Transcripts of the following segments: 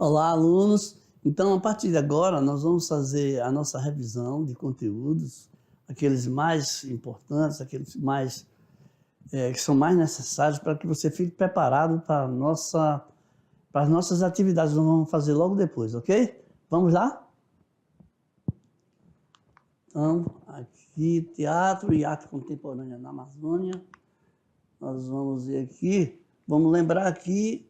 Olá, alunos! Então, a partir de agora, nós vamos fazer a nossa revisão de conteúdos, aqueles mais importantes, aqueles mais, que são mais necessários para que você fique preparado para as nossas atividades que nós vamos fazer logo depois, ok? Vamos lá? Então, aqui, teatro e arte contemporânea na Amazônia. Nós vamos ver aqui, vamos lembrar aqui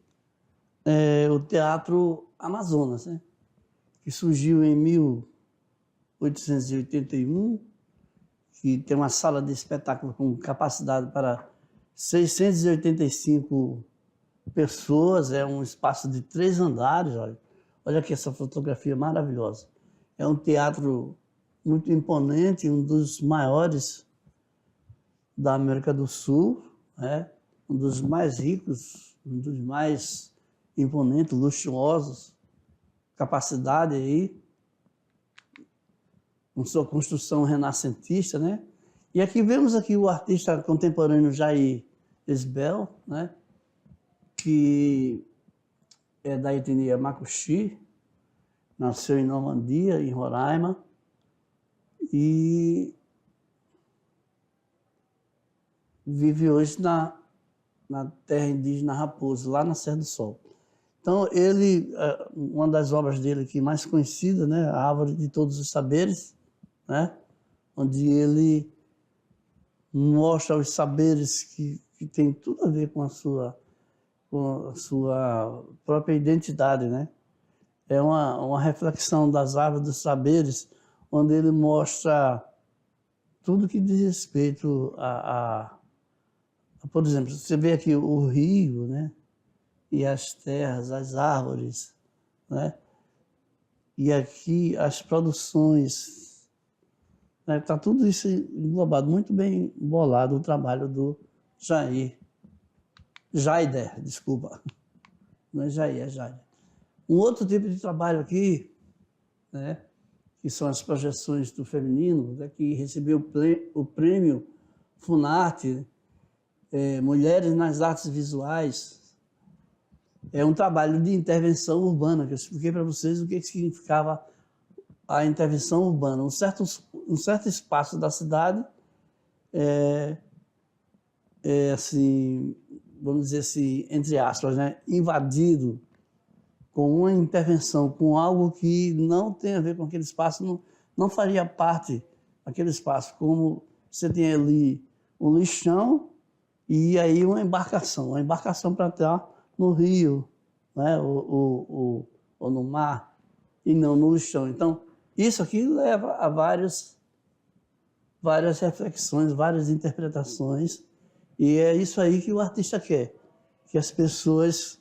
o Teatro Amazonas, né? Que surgiu em 1881, que tem uma sala de espetáculo com capacidade para 685 pessoas, é um espaço de 3 andares, olha aqui essa fotografia maravilhosa. É um teatro muito imponente, um dos maiores da América do Sul, né? Um dos mais ricos, um dos mais imponentes, luxuosos, capacidade aí, com sua construção renascentista, né? E aqui vemos aqui o artista contemporâneo Jair Isbell, né? Que é da etnia Macuxi, nasceu em Normandia, em Roraima, e vive hoje na terra indígena Raposo, lá na Serra do Sol. Então, uma das obras dele aqui mais conhecida, né, a Árvore de Todos os Saberes, né, onde ele mostra os saberes que tem tudo a ver com a sua própria identidade, né? É uma reflexão das árvores dos saberes, onde ele mostra tudo que diz respeito por exemplo, você vê aqui o rio, né? E as terras, as árvores, né? E aqui as produções, né? Tá tudo isso englobado, muito bem bolado o trabalho do Jaider, desculpa. Não é Jair, é Jaider. Um outro tipo de trabalho aqui, né? Que são as projeções do feminino, né? Que recebeu o prêmio Funarte, Mulheres nas Artes Visuais. É um trabalho de intervenção urbana, que eu expliquei para vocês o que significava a intervenção urbana. Um certo espaço da cidade assim, vamos dizer assim, entre aspas, né, invadido com uma intervenção, com algo que não tem a ver com aquele espaço, não faria parte daquele espaço, como você tem ali um lixão e aí uma embarcação para estar no rio, né? ou no mar, e não no chão. Então, isso aqui leva a várias reflexões, várias interpretações, e é isso aí que o artista quer, que as pessoas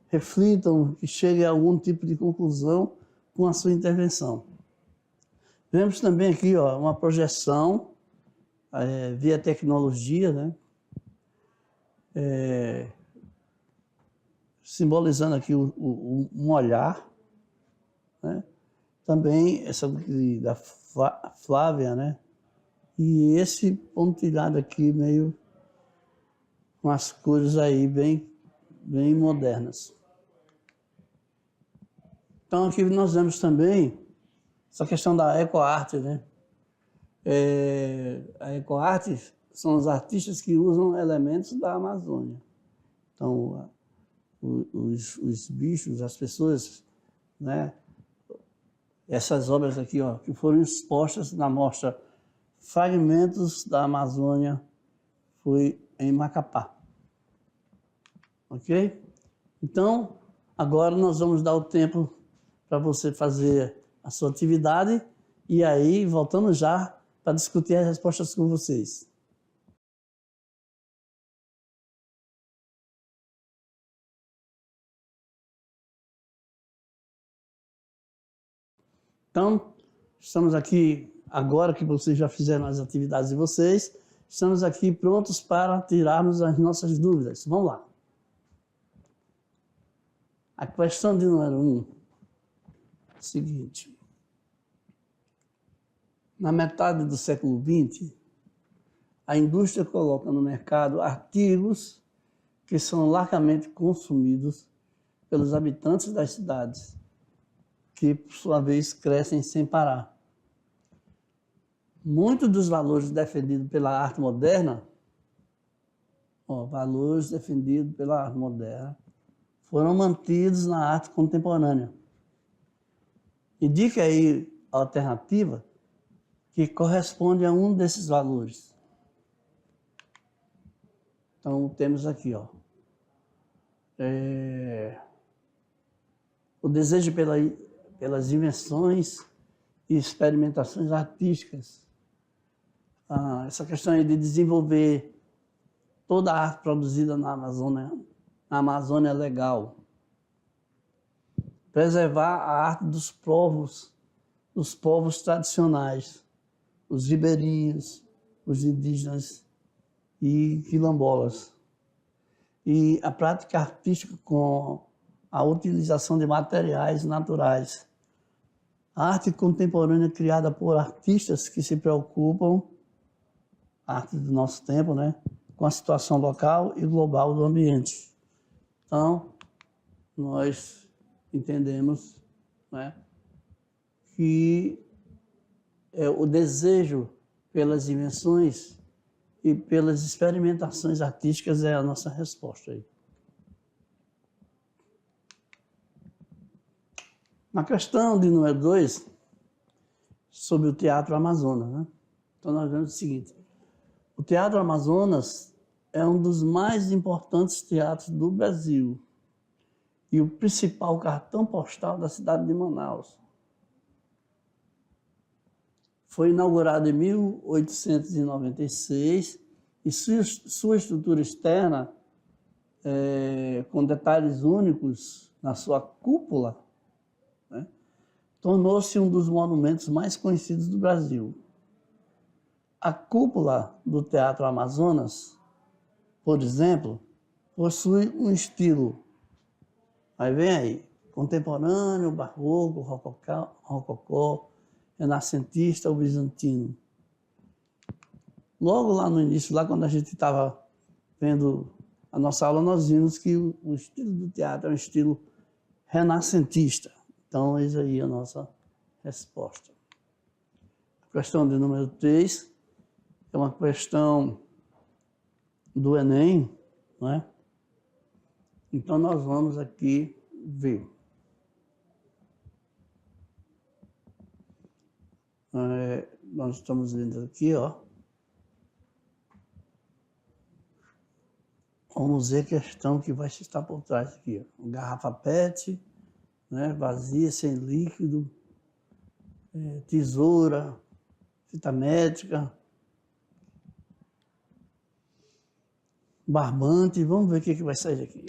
reflitam, que cheguem a algum tipo de conclusão com a sua intervenção. Vemos também aqui uma projeção via tecnologia, né? Simbolizando aqui um olhar, né? Também essa da Flávia, né? E esse pontilhado aqui meio com as cores aí bem modernas. Então aqui nós vemos também essa questão da ecoarte, né? A ecoarte são os artistas que usam elementos da Amazônia. Então, os bichos, as pessoas, né? Essas obras aqui, que foram expostas na mostra Fragmentos da Amazônia, foi em Macapá. Ok? Então, agora nós vamos dar o tempo para você fazer a sua atividade e aí voltamos já para discutir as respostas com vocês. Então, estamos aqui, agora que vocês já fizeram as atividades de vocês, estamos aqui prontos para tirarmos as nossas dúvidas. Vamos lá. A questão de número 1 é o seguinte. Na metade do século XX, a indústria coloca no mercado artigos que são largamente consumidos pelos habitantes das cidades, que, por sua vez, crescem sem parar. Muitos dos valores defendidos pela arte moderna, foram mantidos na arte contemporânea. Indique aí a alternativa que corresponde a um desses valores. Então, temos aqui, o desejo pelas invenções e experimentações artísticas. Essa questão aí de desenvolver toda a arte produzida na Amazônia legal. Preservar a arte dos povos tradicionais, os ribeirinhos, os indígenas e quilombolas. E a prática artística com a utilização de materiais naturais. A arte contemporânea criada por artistas que se preocupam, a arte do nosso tempo, né, com a situação local e global do ambiente. Então, nós entendemos, né, que o desejo pelas invenções e pelas experimentações artísticas é a nossa resposta aí. Na questão de número 2, sobre o Teatro Amazonas, né? Então nós vemos o seguinte: o Teatro Amazonas é um dos mais importantes teatros do Brasil e o principal cartão postal da cidade de Manaus. Foi inaugurado em 1896 e sua estrutura externa, com detalhes únicos na sua cúpula, né, tornou-se um dos monumentos mais conhecidos do Brasil. A cúpula do Teatro Amazonas, por exemplo, possui um estilo, contemporâneo, barroco, rococó, renascentista ou bizantino. Logo lá no início, lá quando a gente estava vendo a nossa aula, nós vimos que o estilo do teatro é um estilo renascentista. Então, eis aí a nossa resposta. A questão de número 3 é uma questão do Enem, não é? Então, nós vamos aqui ver. Nós estamos vendo aqui, vamos ver a questão que vai estar por trás aqui. Garrafa PET, né, vazia, sem líquido, tesoura, fita métrica, barbante. Vamos ver o que vai sair daqui.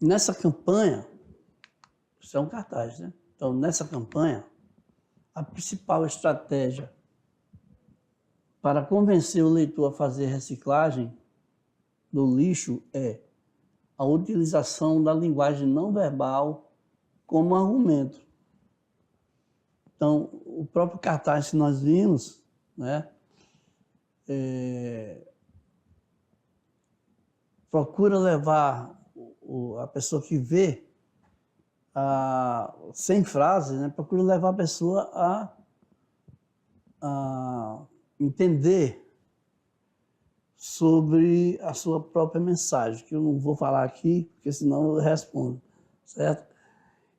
Nessa campanha, isso é um cartaz, né? Então, nessa campanha, a principal estratégia para convencer o leitor a fazer reciclagem do lixo é a utilização da linguagem não verbal como argumento. Então, o próprio cartaz que nós vimos, né, procura levar a pessoa que vê, sem frase, né, procura levar a pessoa a entender sobre a sua própria mensagem, que eu não vou falar aqui, porque senão eu respondo, certo?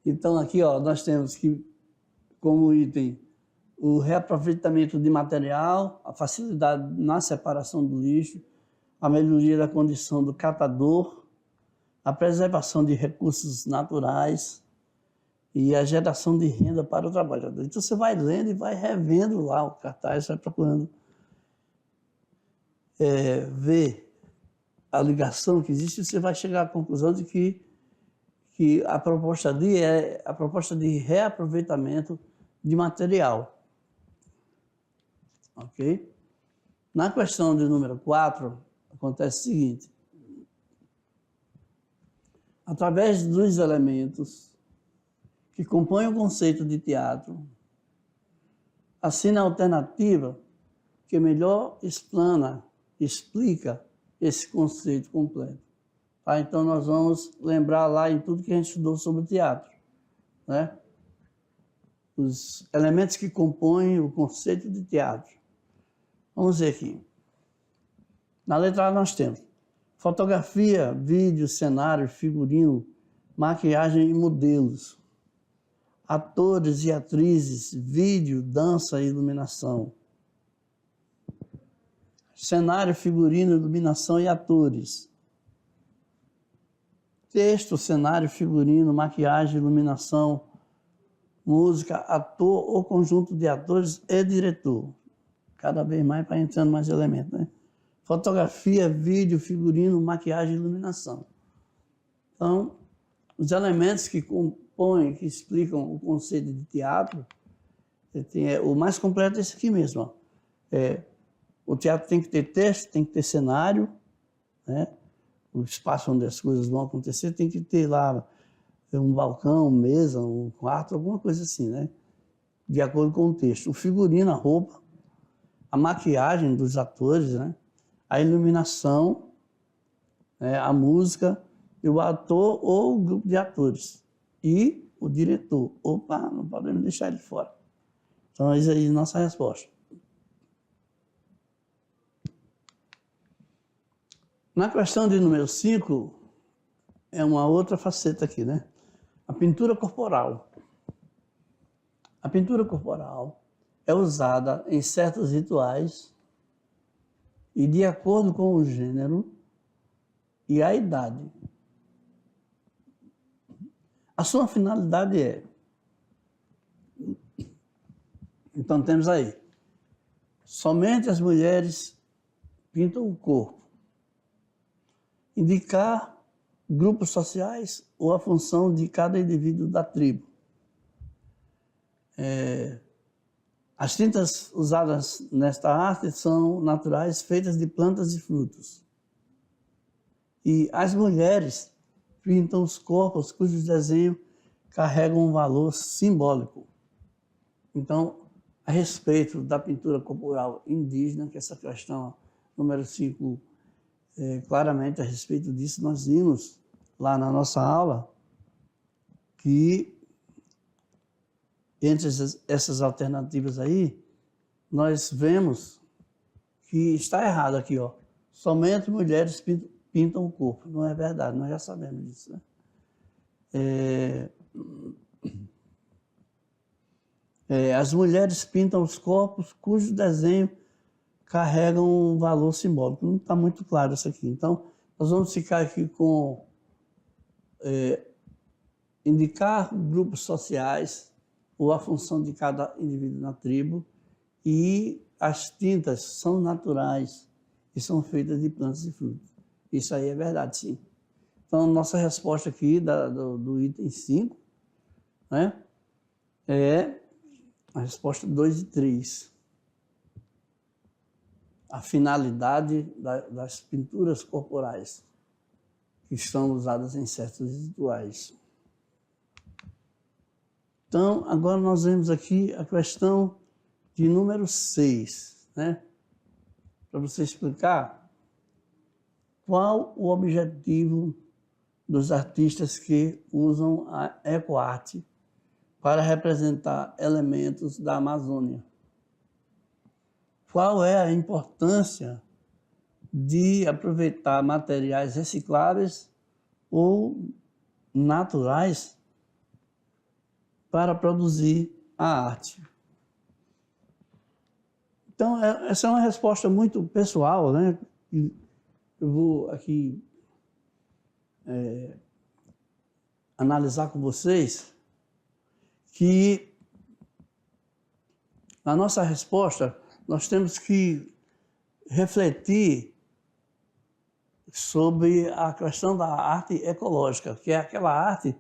Então, aqui nós temos que, como item, o reaproveitamento de material, a facilidade na separação do lixo, a melhoria da condição do catador, a preservação de recursos naturais e a geração de renda para o trabalhador. Então, você vai lendo e vai revendo lá o cartaz, vai procurando ver a ligação que existe, e você vai chegar à conclusão de que a proposta ali é a proposta de reaproveitamento de material. Ok? Na questão de número 4, acontece o seguinte: através dos elementos que compõem o conceito de teatro, assina a alternativa que melhor explica esse conceito completo. Tá? Então, nós vamos lembrar lá em tudo que a gente estudou sobre o teatro, né? Os elementos que compõem o conceito de teatro. Vamos ver aqui. Na letra A nós temos fotografia, vídeo, cenário, figurino, maquiagem e modelos. Atores e atrizes, vídeo, dança e iluminação. Cenário, figurino, iluminação e atores. Texto, cenário, figurino, maquiagem, iluminação, música, ator ou conjunto de atores e diretor. Cada vez mais vai entrando mais elementos, né? Fotografia, vídeo, figurino, maquiagem e iluminação. Então, os elementos que compõem, que explicam o conceito de teatro, o mais completo é esse aqui mesmo. Ó. O teatro tem que ter texto, tem que ter cenário, né? O espaço onde as coisas vão acontecer tem que ter lá um balcão, mesa, um quarto, alguma coisa assim, né? De acordo com o texto. O figurino, a roupa, a maquiagem dos atores, né? A iluminação, né? A música, e o ator ou o grupo de atores. E o diretor. Opa, não podemos deixar ele fora. Então, essa aí é a nossa resposta. Na questão de número 5, é uma outra faceta aqui, né? A pintura corporal. A pintura corporal é usada em certos rituais e de acordo com o gênero e a idade. A sua finalidade é... Então, temos aí. Somente as mulheres pintam o corpo. Indicar grupos sociais ou a função de cada indivíduo da tribo. As tintas usadas nesta arte são naturais, feitas de plantas e frutos. E as mulheres pintam os corpos cujos desenhos carregam um valor simbólico. Então, a respeito da pintura corporal indígena, que essa questão número 5, claramente a respeito disso, nós vimos lá na nossa aula que entre essas alternativas aí, nós vemos que está errado aqui, ó. Somente mulheres pintam o corpo. Não é verdade, nós já sabemos disso, né? As mulheres pintam os corpos cujo desenho carregam um valor simbólico. Não está muito claro isso aqui. Então, nós vamos ficar aqui com indicar grupos sociais ou a função de cada indivíduo na tribo, e as tintas são naturais e são feitas de plantas e frutos. Isso aí é verdade, sim. Então, nossa resposta aqui do item 5, né, é a resposta 2 e 3. A finalidade das pinturas corporais que estão usadas em certos rituais. Então, agora nós vemos aqui a questão de número 6, né? Para você explicar qual o objetivo dos artistas que usam a ecoarte para representar elementos da Amazônia. Qual é a importância de aproveitar materiais recicláveis ou naturais para produzir a arte? Então, essa é uma resposta muito pessoal, né? Eu vou aqui analisar com vocês que na nossa resposta nós temos que refletir sobre a questão da arte ecológica, que é aquela arte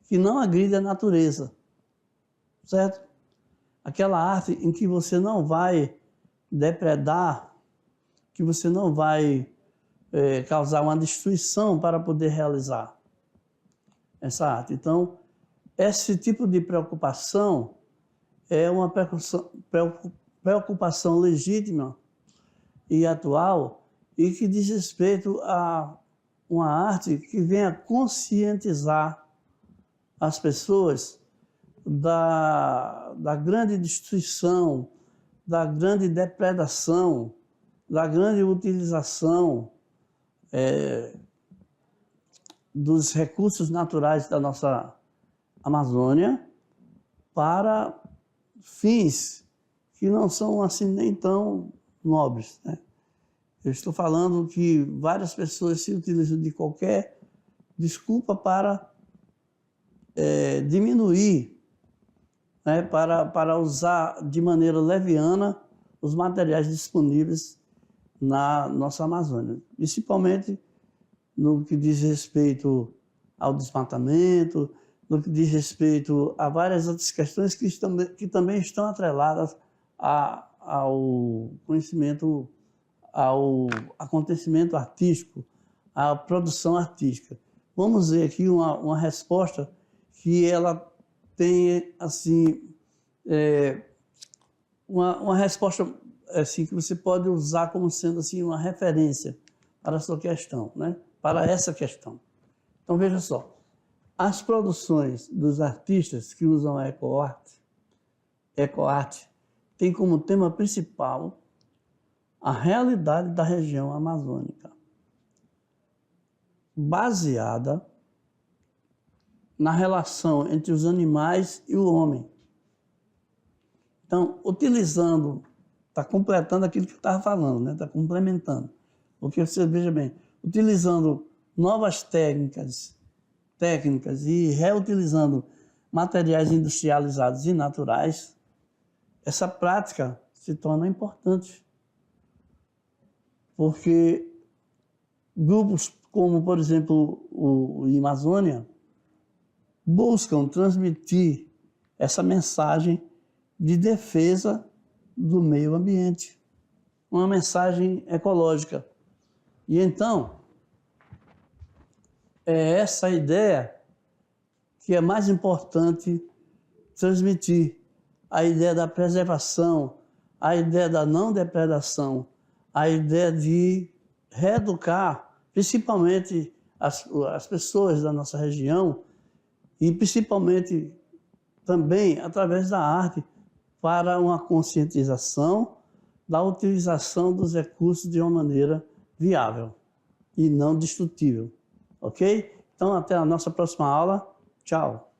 que não agride a natureza, certo? Aquela arte em que você não vai depredar, que você não vai causar uma destruição para poder realizar essa arte. Então, esse tipo de preocupação é uma preocupação legítima e atual e que diz respeito a uma arte que venha conscientizar as pessoas da grande destruição, da grande depredação, da grande utilização dos recursos naturais da nossa Amazônia para fins que não são assim nem tão nobres, né? Eu estou falando que várias pessoas se utilizam de qualquer desculpa para diminuir, né, para usar de maneira leviana os materiais disponíveis na nossa Amazônia, principalmente no que diz respeito ao desmatamento, no que diz respeito a várias outras questões que também estão atreladas ao conhecimento, ao acontecimento artístico, à produção artística. Vamos ver aqui uma resposta que ela tem, assim, uma resposta assim, que você pode usar como sendo assim, uma referência para a sua questão, né? Para essa questão. Então, veja só, as produções dos artistas que usam a ecoarte tem como tema principal a realidade da região amazônica, baseada na relação entre os animais e o homem. Então, utilizando, está completando aquilo que eu estava falando, né? Está complementando. Porque você veja bem, utilizando novas técnicas e reutilizando materiais industrializados e naturais, essa prática se torna importante. Porque grupos como, por exemplo, o Amazônia, buscam transmitir essa mensagem de defesa do meio ambiente, uma mensagem ecológica. E então, é essa ideia que é mais importante transmitir, a ideia da preservação, a ideia da não depredação, a ideia de reeducar, principalmente as pessoas da nossa região, e principalmente também através da arte, para uma conscientização da utilização dos recursos de uma maneira viável e não destrutível. Ok? Então, até a nossa próxima aula. Tchau!